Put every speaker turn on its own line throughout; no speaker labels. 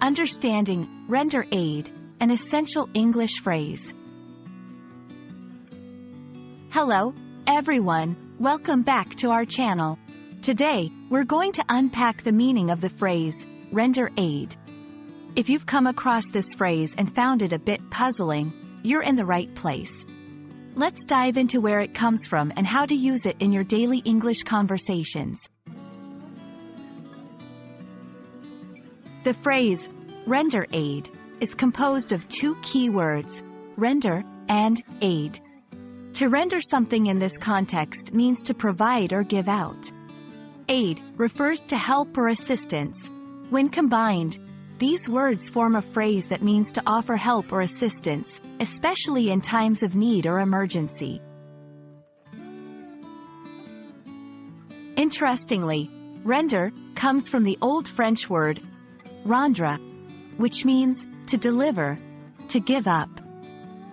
Understanding, render aid, an essential English phrase. Hello, everyone, welcome back to our channel. Today, we're going to unpack the meaning of the phrase, render aid. If you've come across this phrase and found it a bit puzzling, you're in the right place. Let's dive into where it comes from and how to use it in your daily English conversations. The phrase, render aid, is composed of two key words, render and aid. To render something in this context means to provide or give out. Aid refers to help or assistance. When combined, these words form a phrase that means to offer help or assistance, especially in times of need or emergency. Interestingly, render comes from the Old French word rendre, which means to deliver, to give up.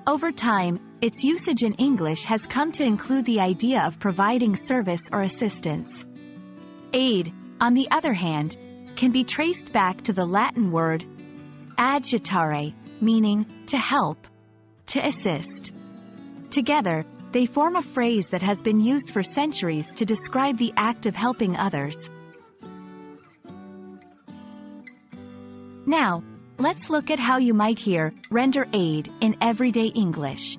Over time, its usage in English has come to include the idea of providing service or assistance. Aid, on the other hand, can be traced back to the Latin word agitare, meaning to help, to assist. Together, they form a phrase that has been used for centuries to describe the act of helping others. Now, let's look at how you might hear render aid in everyday English.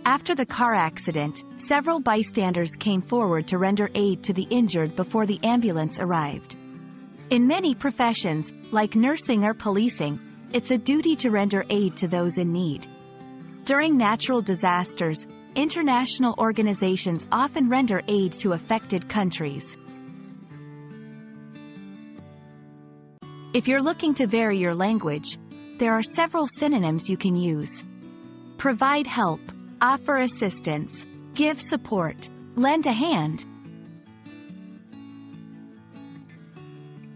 After the car accident, several bystanders came forward to render aid to the injured before the ambulance arrived. In many professions, like nursing or policing, it's a duty to render aid to those in need. During natural disasters, international organizations often render aid to affected countries. If you're looking to vary your language, there are several synonyms you can use. Provide help, offer assistance, give support, lend a hand.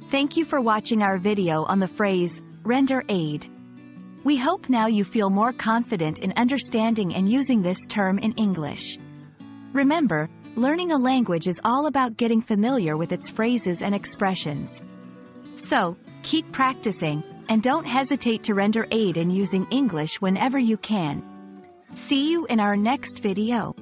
Thank you for watching our video on the phrase, render aid. We hope now you feel more confident in understanding and using this term in English. Remember, learning a language is all about getting familiar with its phrases and expressions. So, keep practicing, and don't hesitate to render aid in using English whenever you can. See you in our next video.